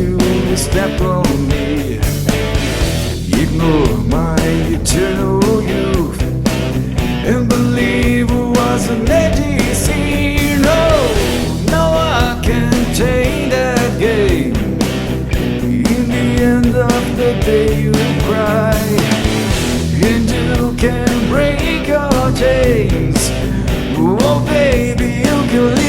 you step on me. Ignore my eternal youth and believe it was an empty scene. No, I can't take that game. In the end of the day you cry, and you can break your chains. Oh baby, you can leave